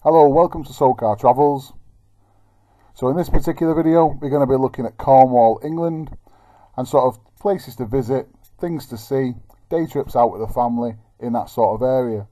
Hello, welcome to SoCar Travels. So in this particular video we're going to be looking at Cornwall, England, and sort of places to visit, things to see, day trips out with the family in that sort of area.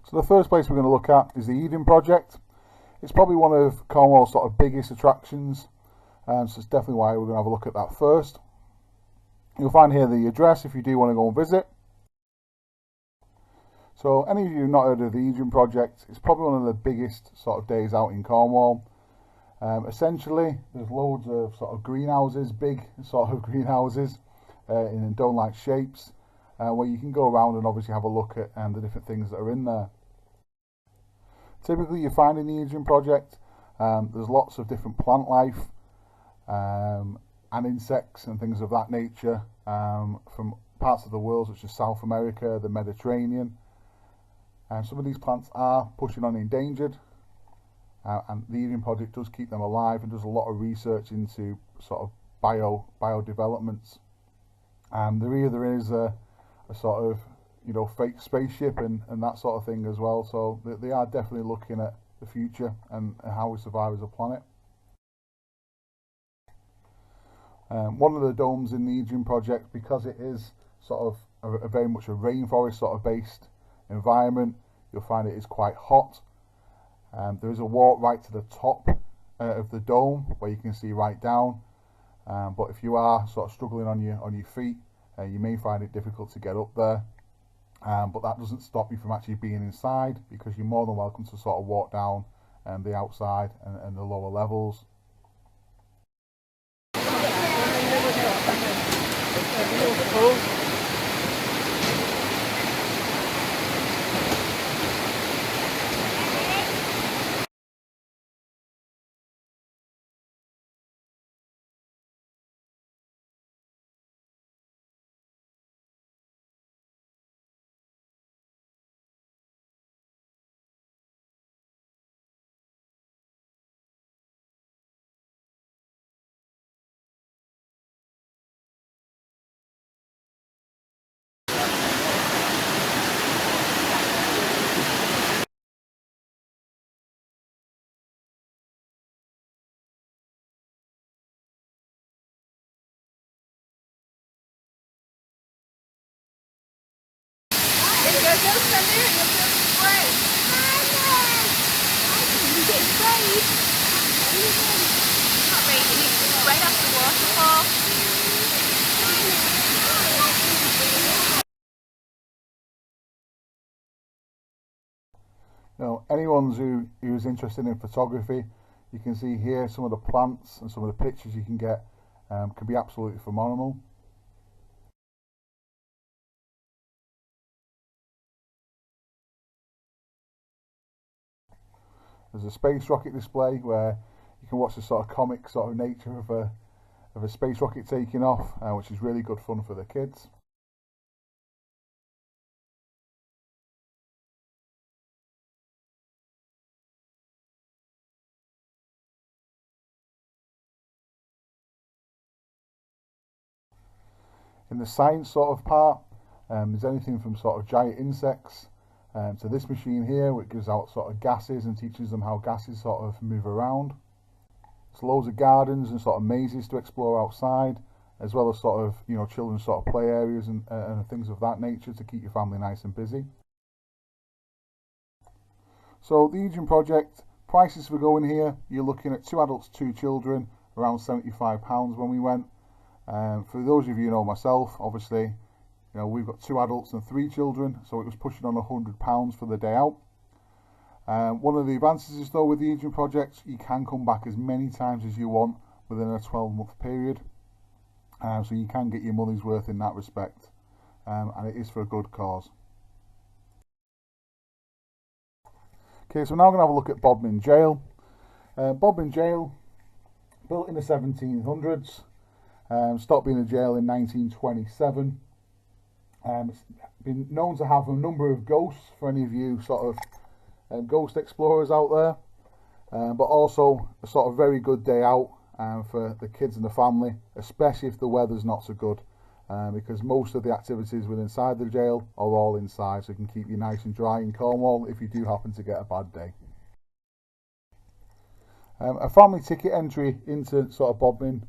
So the first place we're going to look at is the Eden Project. It's probably one of Cornwall's sort of biggest attractions, so it's definitely why we're going to have a look at that first. You'll find here the address if you do want to go and visit. So any of you who've not heard of the Eden Project, it's probably one of the biggest sort of days out in Cornwall. Essentially, there's loads of sort of greenhouses, big sort of greenhouses in dome-like shapes, where you can go around and obviously have a look at the different things that are in there. Typically you find in the Eden Project, there's lots of different plant life and insects and things of that nature from parts of the world such as South America, the Mediterranean. Some of these plants are pushing on endangered, and the Eden Project does keep them alive and does a lot of research into sort of bio developments. There is a sort of, you know, fake spaceship and that sort of thing as well. So they are definitely looking at the future and how we survive as a planet. One of the domes in the Eden Project, because it is sort of a very much a rainforest sort of based environment, you'll find it is quite hot. There is a walk right to the top of the dome where you can see right down, but if you are sort of struggling on your feet, you may find it difficult to get up there, but that doesn't stop you from actually being inside, because you're more than welcome to sort of walk down the outside and the lower levels. Now, anyone who's interested in photography, you can see here some of the plants and some of the pictures you can get can be absolutely phenomenal. There's a space rocket display where you can watch the sort of comic sort of nature of a space rocket taking off, which is really good fun for the kids. In the science sort of part, there's anything from sort of giant insects to this machine here, which gives out sort of gases and teaches them how gases sort of move around. There's loads of gardens and sort of mazes to explore outside, as well as sort of, you know, children's sort of play areas and things of that nature to keep your family nice and busy. So the Eden Project, prices for going here, you're looking at 2 adults, 2 children, around £75 when we went. For those of you who know myself, obviously, you know, we've got 2 adults and 3 children, so it was pushing on £100 for the day out. One of the advantages though with the Eden Project, you can come back as many times as you want within a 12-month period, so you can get your money's worth in that respect, and it is for a good cause. Okay, so we're now going to have a look at Bodmin Jail. Bodmin Jail, built in the 1700s, stopped being a jail in 1927. It's been known to have a number of ghosts for any of you sort of ghost explorers out there, but also a sort of very good day out for the kids and the family, especially if the weather's not so good. because most of the activities within inside the jail are all inside, so it can keep you nice and dry in Cornwall if you do happen to get a bad day. A family ticket entry into sort of Bodmin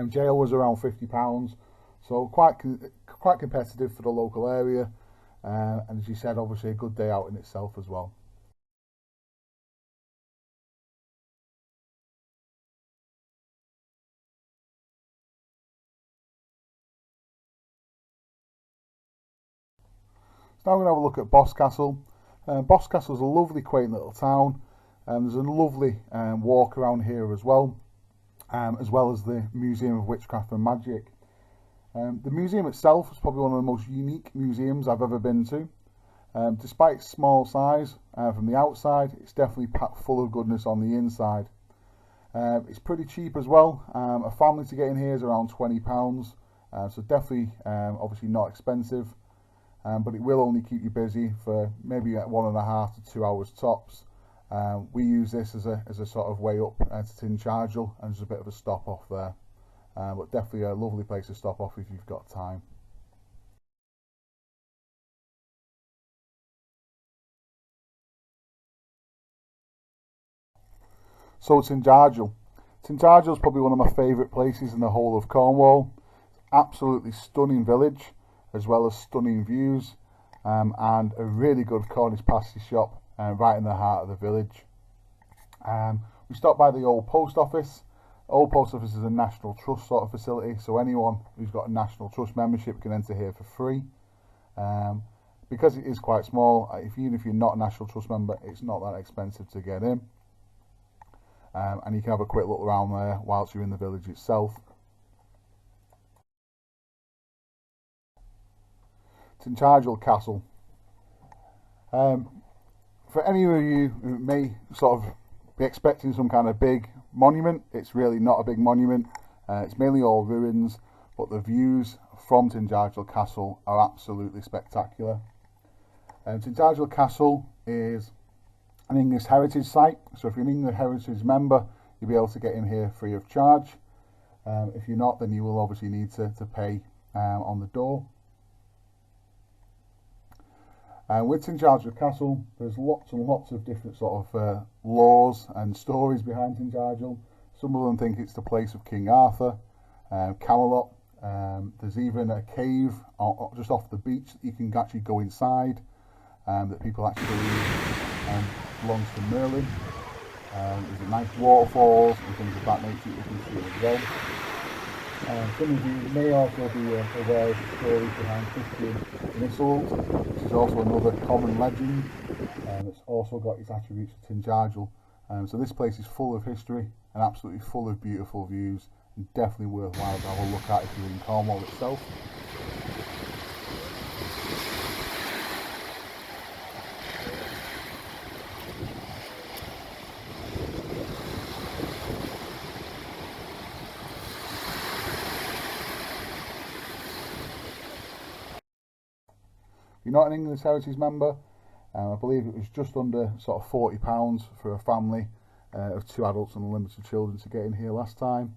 jail was around £50, so quite competitive for the local area, and as you said, obviously a good day out in itself as well. So now we're going to have a look at Boscastle. Boscastle is a lovely, quaint little town. There's a lovely walk around here as well as the Museum of Witchcraft and Magic. The museum itself is probably one of the most unique museums I've ever been to. Despite its small size from the outside, it's definitely packed full of goodness on the inside. It's pretty cheap as well. A family to get in here is around £20, so definitely obviously not expensive. But it will only keep you busy for maybe 1.5 to 2 hours tops. We use this as a sort of way up to Tinchardle, and there's a bit of a stop off there. But definitely a lovely place to stop off if you've got time. So Tinchardle. Tinchardle is probably one of my favourite places in the whole of Cornwall. Absolutely stunning village, as well as stunning views, and a really good Cornish pasty shop right in the heart of the village. We stopped by the old post office. Old post office is a National Trust sort of facility, so anyone who's got a National Trust membership can enter here for free. Because it is quite small, even if you're not a National Trust member, it's not that expensive to get in. And you can have a quick look around there whilst you're in the village itself. Tinchardle Castle. For any of you who may sort of be expecting some kind of big monument, it's really not a big monument. It's mainly all ruins, but the views from Tinchardle Castle are absolutely spectacular. Tinchardle Castle is an English heritage site, so if you're an English heritage member, you'll be able to get in here free of charge. If you're not, then you will obviously need to pay on the door. With Tinchardle Castle, there's lots and lots of different sort of laws and stories behind Tinchardle. Some of them think it's the place of King Arthur, Camelot. There's even a cave just off the beach that you can actually go inside, that people actually believe belongs to Merlin. There's nice waterfalls and things of that nature you can see as well. Some of you may also be aware of the story behind Christian missiles, which is also another common legend, it's also got its attributes of Tinchardle. So this place is full of history and absolutely full of beautiful views, and definitely worthwhile to have a look at if you're in Cornwall itself. If you're not an English Heritage member, I believe it was just under sort of £40 for a family of 2 adults and unlimited children to get in here last time.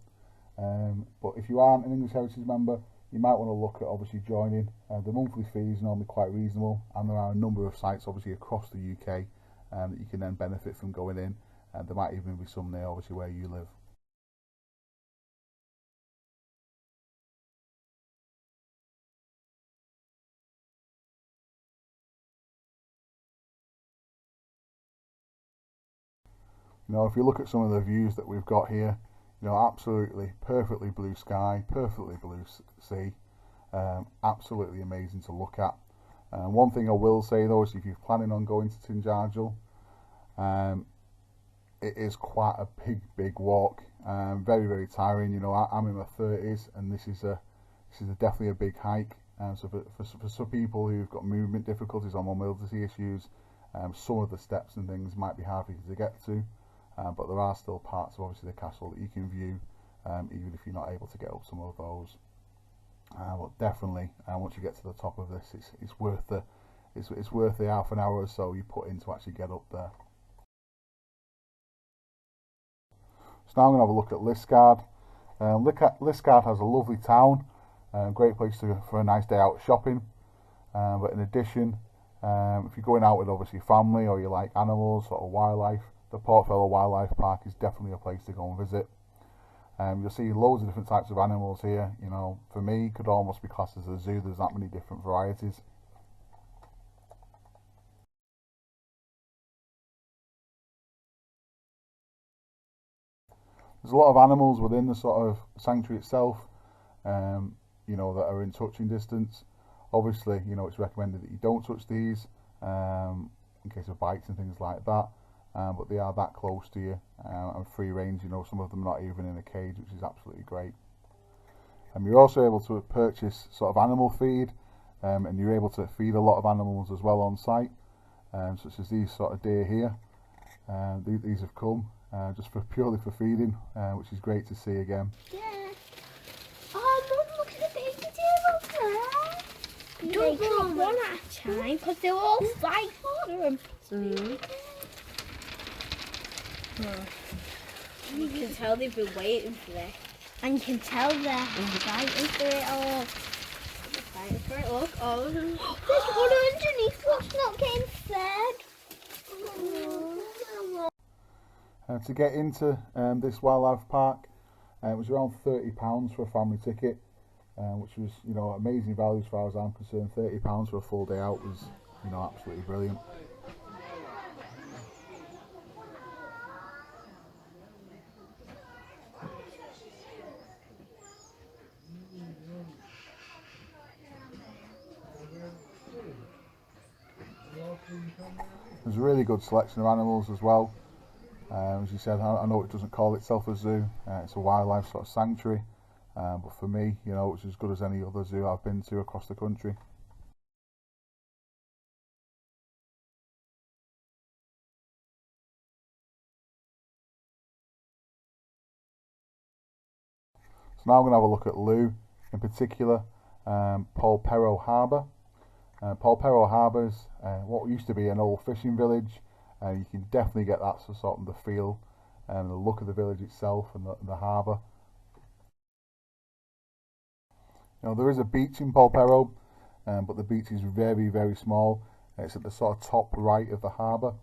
But if you aren't an English Heritage member, you might want to look at obviously joining. The monthly fee is normally quite reasonable, and there are a number of sites obviously across the UK that you can then benefit from going in, and there might even be some near obviously where you live. You know, if you look at some of the views that we've got here, you know, absolutely perfectly blue sky, perfectly blue sea, absolutely amazing to look at. One thing I will say though is if you're planning on going to Tinchardle, it is quite a big walk, very, very tiring. You know, I'm in my 30s, and this is definitely a big hike. So for some people who've got movement difficulties or mobility issues, some of the steps and things might be hard for you to get to. But there are still parts of obviously the castle that you can view, even if you're not able to get up some of those. But definitely, once you get to the top of this, it's worth the half an hour or so you put in to actually get up there. So now I'm going to have a look at Liskeard. Liskeard has a lovely town. Great place for a nice day out shopping. But in addition, if you're going out with obviously family or you like animals or wildlife, the Portfellow Wildlife Park is definitely a place to go and visit. You'll see loads of different types of animals here. You know, for me, it could almost be classed as a zoo. There's that many different varieties. There's a lot of animals within the sort of sanctuary itself, you know, that are in touching distance. Obviously, you know, it's recommended that you don't touch these in case of bites and things like that. But they are that close to you and free range. You know, some of them not even in a cage, which is absolutely great. And you're also able to purchase sort of animal feed, and you're able to feed a lot of animals as well on site, such as these sort of deer here. These have come just purely for feeding, which is great to see again. Yeah. Oh, Mum, look at the baby deer up there. Don't drop one at a time, because they'll all fight for them. You can tell they've been waiting for this. And you can tell they're fighting for it all. Fighting for it, look, all of them. There's one underneath what's not getting fed. To get into this wildlife park, it was around £30 for a family ticket, which was, you know, amazing value as far as I'm concerned. £30 for a full day out was, you know, absolutely brilliant. There's a really good selection of animals as well. As you said, I know it doesn't call itself a zoo, it's a wildlife sort of sanctuary, but for me, you know, it's as good as any other zoo I've been to across the country. So now I'm going to have a look at Looe, in particular Polperro Harbour. Polperro Harbour is what used to be an old fishing village. You can definitely get that sort of the feel and the look of the village itself and the harbour. You know, there is a beach in Polperro, but the beach is very, very small. It's at the sort of top right of the harbour.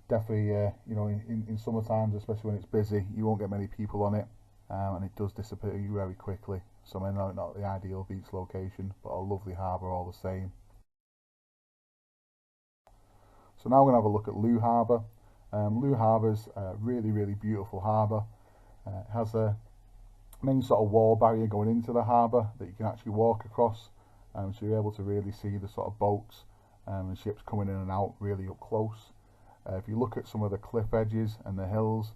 Definitely, you know, in summer times, especially when it's busy, you won't get many people on it, and it does disappear very quickly. So I know not the ideal beach location, but a lovely harbour all the same. So now we're going to have a look at Looe Harbour. Looe Harbour's a really, really beautiful harbour. It has a main sort of wall barrier going into the harbour that you can actually walk across, so you're able to really see the sort of boats and ships coming in and out really up close. If you look at some of the cliff edges and the hills,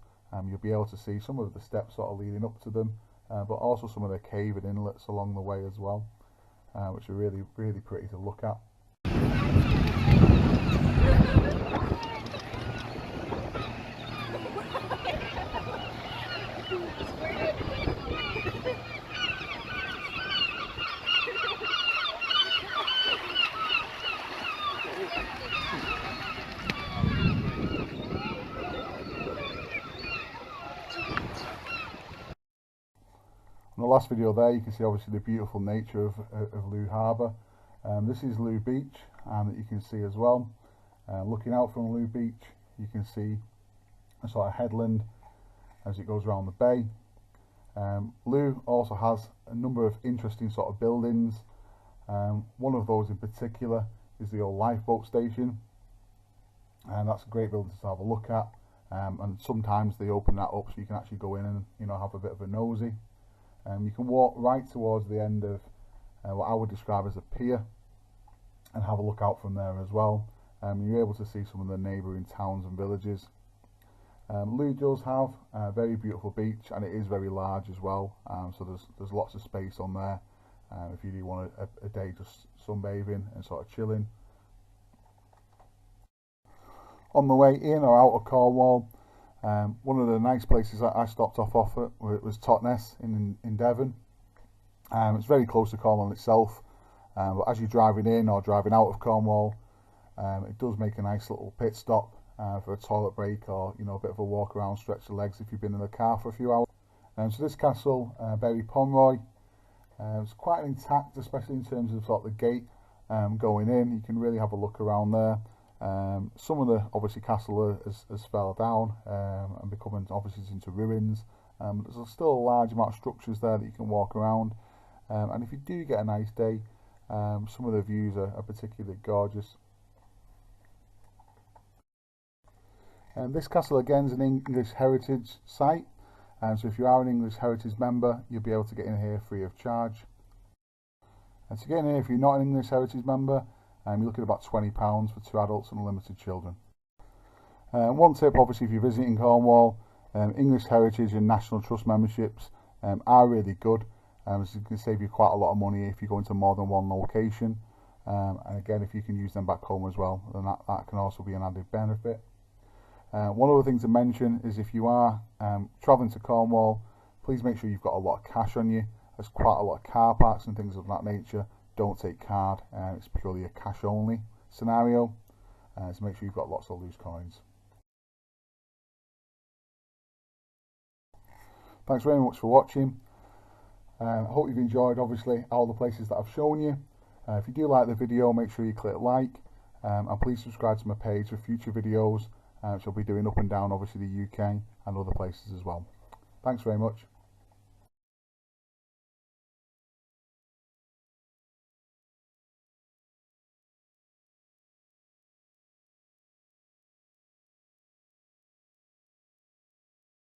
you'll be able to see some of the steps sort of leading up to them, but also some of the cave and inlets along the way as well, which are really, really pretty to look at. In the last video there, you can see obviously the beautiful nature of Looe Harbour. This is Looe Beach that you can see as well. Looking out from Looe Beach, you can see a sort of headland as it goes around the bay. Looe also has a number of interesting sort of buildings. One of those in particular is the old lifeboat station, and that's a great building to have a look at. And sometimes they open that up so you can actually go in and, you know, have a bit of a nosy. You can walk right towards the end of what I would describe as a pier and have a look out from there as well. You're able to see some of the neighbouring towns and villages. Looe does have a very beautiful beach, and it is very large as well, so there's lots of space on there if you do want a day just sunbathing and sort of chilling. On the way in or out of Cornwall, one of the nice places that I stopped off at was Totnes in Devon. It's very close to Cornwall itself, but as you're driving in or driving out of Cornwall, it does make a nice little pit stop for a toilet break, or, you know, a bit of a walk around, stretch the legs if you've been in the car for a few hours. So this castle, Berry Pomeroy, It's quite intact, especially in terms of sort of the gate going in. You can really have a look around there. Some of the obviously castle has fell down and becoming obviously into ruins. There's still a large amount of structures there that you can walk around. And if you do get a nice day, some of the views are particularly gorgeous. This castle again is an English heritage site, so if you are an English heritage member, you'll be able to get in here free of charge. And to get in here, if you're not an English heritage member, you're looking at about £20 for 2 adults and unlimited children. One tip, obviously, if you're visiting Cornwall, English heritage and National Trust memberships are really good. So it can save you quite a lot of money if you go into more than one location. And again, if you can use them back home as well, then that can also be an added benefit. One other thing to mention is if you are travelling to Cornwall, please make sure you've got a lot of cash on you. There's quite a lot of car parks and things of that nature. Don't take card, it's purely a cash only scenario. So make sure you've got lots of loose coins. Thanks very much for watching. I hope you've enjoyed obviously all the places that I've shown you. If you do like the video, make sure you click like, and please subscribe to my page for future videos. So I'll be doing up and down obviously the UK and other places as well. Thanks very much.